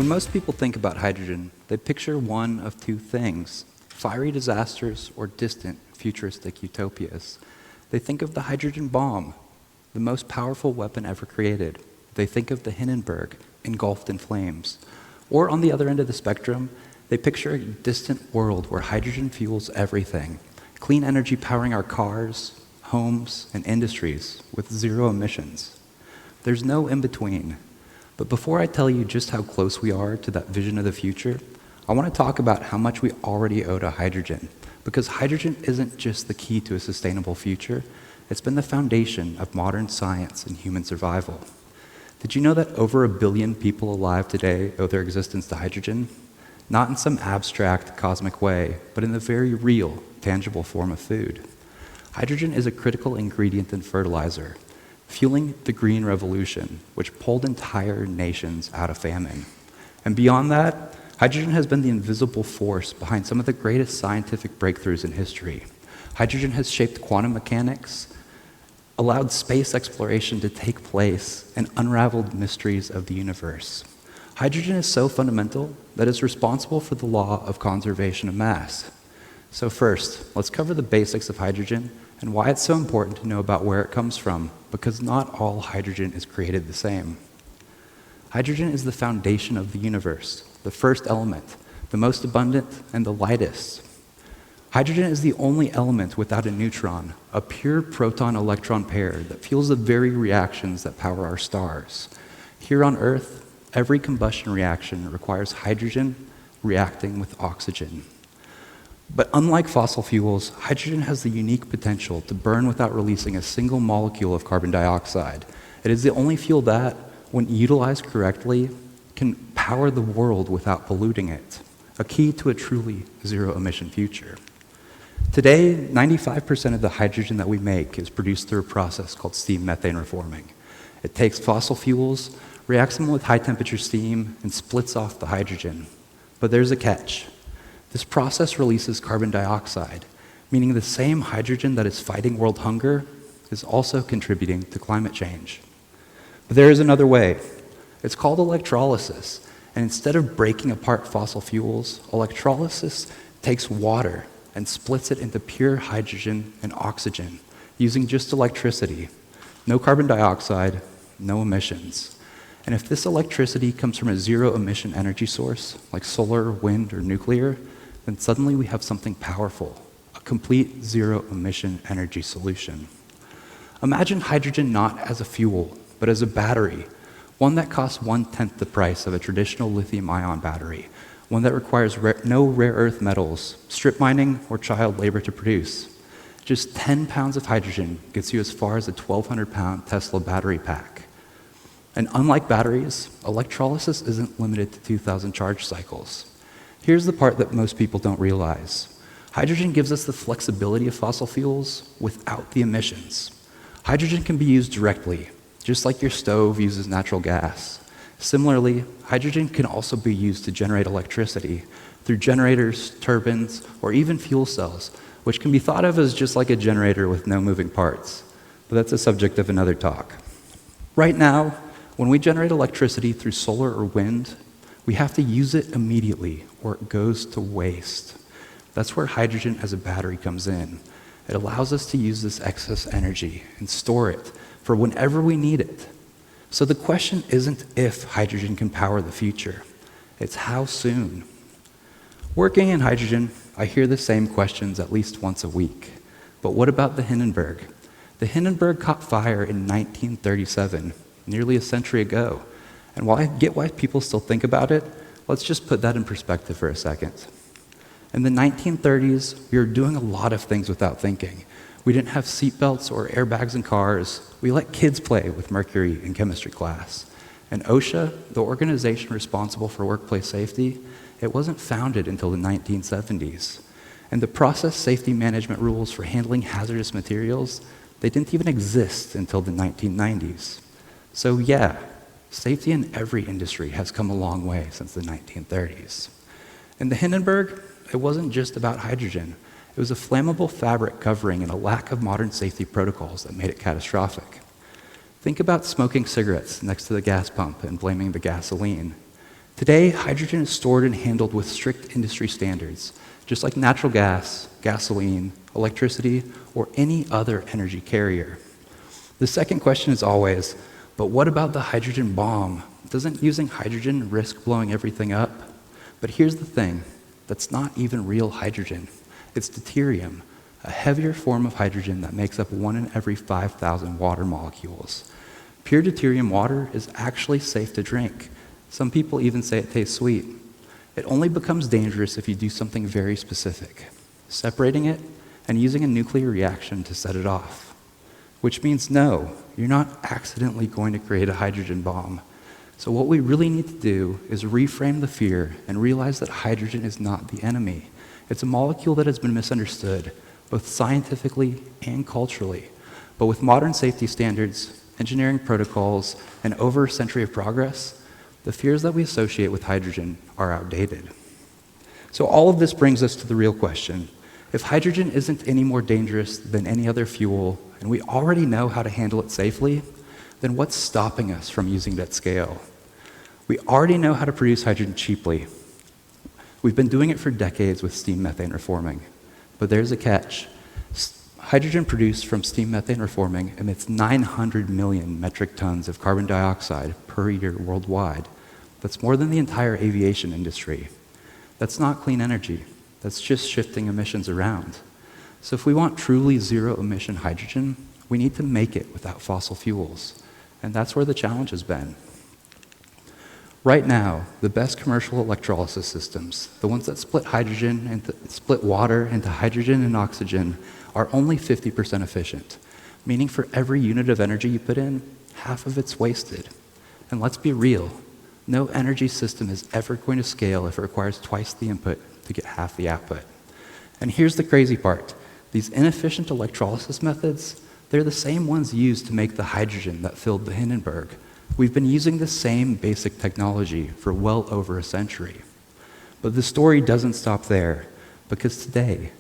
most people think about hydrogen, they picture one of two things: fiery disasters or distant, futuristic utopias. They think of the hydrogen bomb, the most powerful weapon ever created. They think of the Hindenburg, engulfed in flames. Or on the other end of the spectrum, they picture a distant world where hydrogen fuels everything, clean energy powering our cars, homes, and industries with zero emissions. There's no in-between. But before I tell you just how close we are to that vision of the future, I want to talk about how much we already owe to hydrogen, because hydrogen isn't just the key to a sustainable future, it's been the foundation of modern science and human survival. Did you know that over 1 billion people alive today owe their existence to hydrogen? Not in some abstract, cosmic way, but in the very real, tangible form of food. Hydrogen is a critical ingredient in fertilizer, fueling the green revolution, which pulled entire nations out of famine. And beyond that, hydrogen has been the invisible force behind some of the greatest scientific breakthroughs in history. Hydrogen has shaped quantum mechanics, allowed space exploration to take place, and unraveled mysteries of the universe. Hydrogen is so fundamental that it's responsible for the law of conservation of mass. So first, let's cover the basics of hydrogen and why it's so important to know about where it comes from, because not all hydrogen is created the same. Hydrogen is the foundation of the universe, the first element, the most abundant and the lightest. Hydrogen is the only element without a neutron, a pure proton-electron pair that fuels the very reactions that power our stars. Here on Earth, every combustion reaction requires hydrogen reacting with oxygen. But unlike fossil fuels, hydrogen has the unique potential to burn without releasing a single molecule of carbon dioxide. It is the only fuel that, when utilized correctly, can power the world without polluting it, a key to a truly zero-emission future. Today, 95% of the hydrogen that we make is produced through a process called steam methane reforming. It takes fossil fuels, reacts them with high-temperature steam, and splits off the hydrogen. But there's a catch. This process releases carbon dioxide, meaning the same hydrogen that is fighting world hunger is also contributing to climate change. But there is another way. It's called electrolysis, and instead of breaking apart fossil fuels, electrolysis takes water and splits it into pure hydrogen and oxygen, using just electricity. No carbon dioxide, no emissions. And if this electricity comes from a zero-emission energy source, like solar, wind, or nuclear, then suddenly we have something powerful, a complete zero-emission energy solution. Imagine hydrogen not as a fuel, but as a battery, one that costs 1/10 the price of a traditional lithium-ion battery, one that requires no rare earth metals, strip mining, or child labor to produce. Just 10 pounds of hydrogen gets you as far as a 1,200-pound Tesla battery pack. And unlike batteries, electrolysis isn't limited to 2,000 charge cycles. Here's the part that most people don't realize. Hydrogen gives us the flexibility of fossil fuels without the emissions. Hydrogen can be used directly, just like your stove uses natural gas. Similarly, hydrogen can also be used to generate electricity through generators, turbines, or even fuel cells, which can be thought of as just like a generator with no moving parts. But that's a subject of another talk. Right now, when we generate electricity through solar or wind, we have to use it immediately or it goes to waste. That's where hydrogen as a battery comes in. It allows us to use this excess energy and store it for whenever we need it. So the question isn't if hydrogen can power the future, it's how soon. Working in hydrogen, I hear the same questions at least once a week. But what about the Hindenburg? The Hindenburg caught fire in 1937, nearly a century ago. And while I get why people still think about it, let's just put that in perspective for a second. In the 1930s, we were doing a lot of things without thinking. We didn't have seatbelts or airbags in cars. We let kids play with mercury in chemistry class. And OSHA, the organization responsible for workplace safety, it wasn't founded until the 1970s. And the process safety management rules for handling hazardous materials, they didn't even exist until the 1990s. So yeah, safety in every industry has come a long way since the 1930s. In the Hindenburg, it wasn't just about hydrogen. It was a flammable fabric covering and a lack of modern safety protocols that made it catastrophic. Think about smoking cigarettes next to the gas pump and blaming the gasoline. Today, hydrogen is stored and handled with strict industry standards, just like natural gas, gasoline, electricity, or any other energy carrier. The second question is always, but what about the hydrogen bomb? Doesn't using hydrogen risk blowing everything up? But here's the thing, that's not even real hydrogen. It's deuterium, a heavier form of hydrogen that makes up 1 in every 5,000 water molecules. Pure deuterium water is actually safe to drink. Some people even say it tastes sweet. It only becomes dangerous if you do something very specific, separating it and using a nuclear reaction to set it off. Which means no, you're not accidentally going to create a hydrogen bomb. So what we really need to do is reframe the fear and realize that hydrogen is not the enemy. It's a molecule that has been misunderstood, both scientifically and culturally. But with modern safety standards, engineering protocols, and over a century of progress, the fears that we associate with hydrogen are outdated. So all of this brings us to the real question. If hydrogen isn't any more dangerous than any other fuel, and we already know how to handle it safely, then what's stopping us from using it at scale? We already know how to produce hydrogen cheaply. We've been doing it for decades with steam methane reforming. But there's a catch. Hydrogen produced from steam methane reforming emits 900 million metric tons of carbon dioxide per year worldwide. That's more than the entire aviation industry. That's not clean energy. That's just shifting emissions around. So if we want truly zero-emission hydrogen, we need to make it without fossil fuels. And that's where the challenge has been. Right now, the best commercial electrolysis systems, the ones that split water into hydrogen and oxygen, are only 50% efficient, meaning for every unit of energy you put in, half of it's wasted. And let's be real, no energy system is ever going to scale if it requires twice the input to get half the output. And here's the crazy part. These inefficient electrolysis methods, they're the same ones used to make the hydrogen that filled the Hindenburg. We've been using the same basic technology for well over a century. But the story doesn't stop there, because today,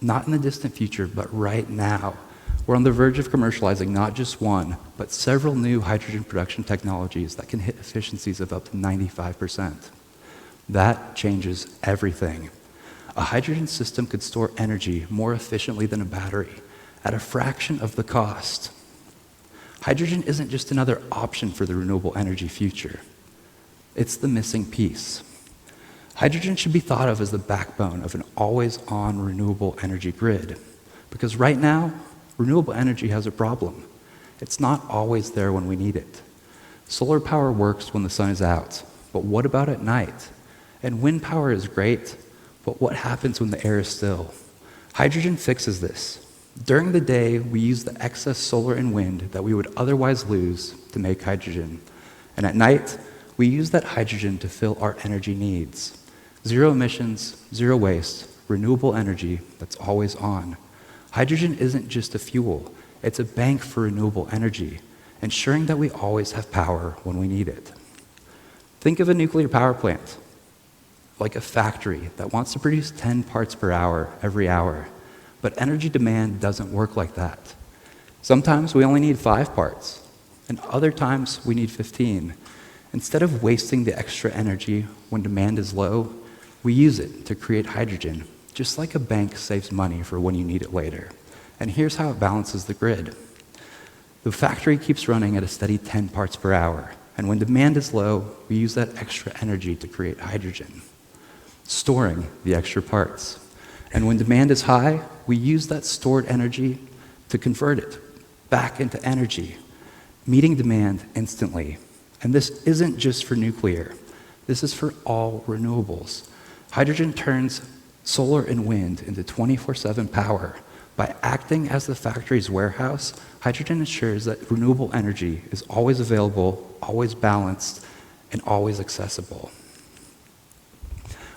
not in the distant future, but right now, we're on the verge of commercializing not just one, but several new hydrogen production technologies that can hit efficiencies of up to 95%. That changes everything. A hydrogen system could store energy more efficiently than a battery, at a fraction of the cost. Hydrogen isn't just another option for the renewable energy future. It's the missing piece. Hydrogen should be thought of as the backbone of an always-on renewable energy grid. Because right now, renewable energy has a problem. It's not always there when we need it. Solar power works when the sun is out, but what about at night? And wind power is great, but what happens when the air is still? Hydrogen fixes this. During the day, we use the excess solar and wind that we would otherwise lose to make hydrogen. And at night, we use that hydrogen to fill our energy needs. Zero emissions, zero waste, renewable energy that's always on. Hydrogen isn't just a fuel, it's a bank for renewable energy, ensuring that we always have power when we need it. Think of a nuclear power plant, like a factory that wants to produce 10 parts per hour every hour. But energy demand doesn't work like that. Sometimes we only need 5 parts, and other times we need 15. Instead of wasting the extra energy when demand is low, we use it to create hydrogen, just like a bank saves money for when you need it later. And here's how it balances the grid. The factory keeps running at a steady 10 parts per hour, and when demand is low, we use that extra energy to create hydrogen, storing the extra parts. And when demand is high, we use that stored energy to convert it back into energy, meeting demand instantly. And this isn't just for nuclear. This is for all renewables. Hydrogen turns solar and wind into 24/7 power. By acting as the factory's warehouse, hydrogen ensures that renewable energy is always available, always balanced, and always accessible.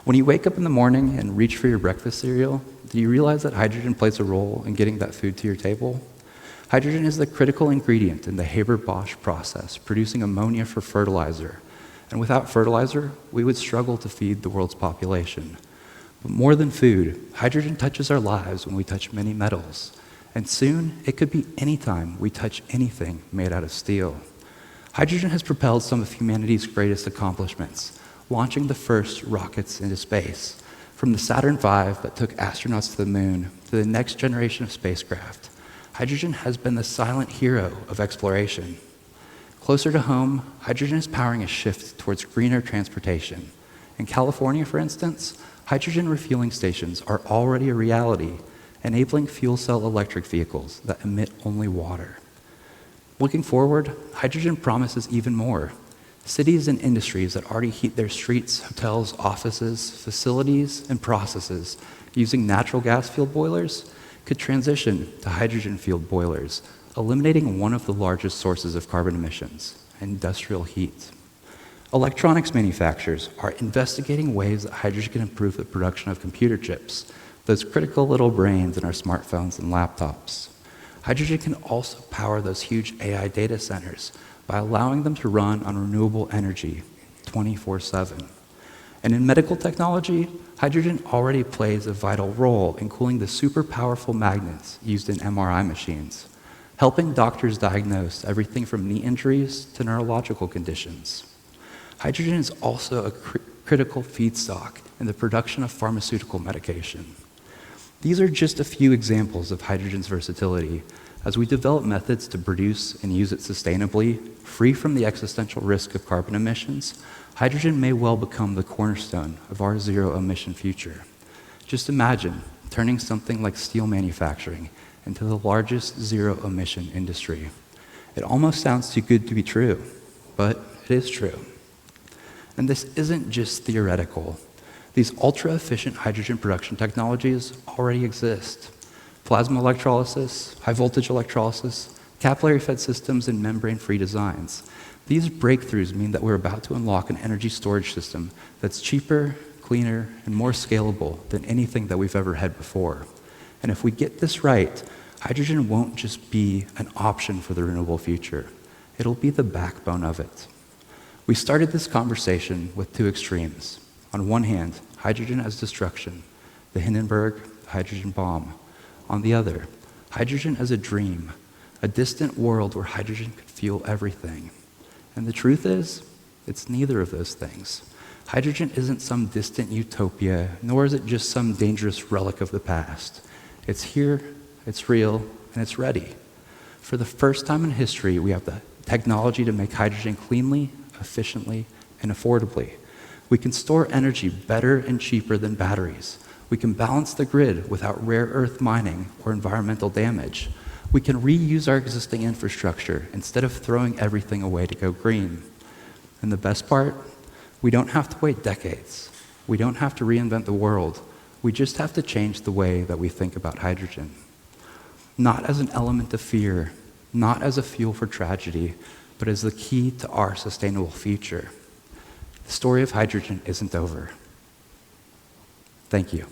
When you wake up in the morning and reach for your breakfast cereal, do you realize that hydrogen plays a role in getting that food to your table? Hydrogen is the critical ingredient in the Haber-Bosch process, producing ammonia for fertilizer. And without fertilizer, we would struggle to feed the world's population. But more than food, hydrogen touches our lives when we touch many metals. And soon, it could be any time we touch anything made out of steel. Hydrogen has propelled some of humanity's greatest accomplishments, launching the first rockets into space, from the Saturn V that took astronauts to the moon to the next generation of spacecraft. Hydrogen has been the silent hero of exploration. Closer to home, hydrogen is powering a shift towards greener transportation. In California, for instance, hydrogen refueling stations are already a reality, enabling fuel cell electric vehicles that emit only water. Looking forward, hydrogen promises even more. Cities and industries that already heat their streets, hotels, offices, facilities, and processes using natural gas-fueled boilers could transition to hydrogen-fueled boilers, eliminating one of the largest sources of carbon emissions, industrial heat. Electronics manufacturers are investigating ways that hydrogen can improve the production of computer chips, those critical little brains in our smartphones and laptops. Hydrogen can also power those huge AI data centers by allowing them to run on renewable energy 24/7. And in medical technology, hydrogen already plays a vital role in cooling the super powerful magnets used in MRI machines, helping doctors diagnose everything from knee injuries to neurological conditions. Hydrogen is also a critical feedstock in the production of pharmaceutical medication. These are just a few examples of hydrogen's versatility. As we develop methods to produce and use it sustainably, free from the existential risk of carbon emissions, hydrogen may well become the cornerstone of our zero-emission future. Just imagine turning something like steel manufacturing into the largest zero-emission industry. It almost sounds too good to be true, but it is true. And this isn't just theoretical. These ultra-efficient hydrogen production technologies already exist. Plasma electrolysis, high-voltage electrolysis, capillary-fed systems, and membrane-free designs. These breakthroughs mean that we're about to unlock an energy storage system that's cheaper, cleaner, and more scalable than anything that we've ever had before. And if we get this right, hydrogen won't just be an option for the renewable future. It'll be the backbone of it. We started this conversation with two extremes. On one hand, hydrogen as destruction, the Hindenburg hydrogen bomb. On the other, hydrogen as a dream, a distant world where hydrogen could fuel everything. And the truth is, it's neither of those things. Hydrogen isn't some distant utopia, nor is it just some dangerous relic of the past. It's here, it's real, and it's ready. For the first time in history, we have the technology to make hydrogen cleanly, efficiently, and affordably. We can store energy better and cheaper than batteries. We can balance the grid without rare earth mining or environmental damage. We can reuse our existing infrastructure instead of throwing everything away to go green. And the best part, we don't have to wait decades. We don't have to reinvent the world. We just have to change the way that we think about hydrogen. Not as an element of fear, not as a fuel for tragedy, but as the key to our sustainable future. The story of hydrogen isn't over. Thank you.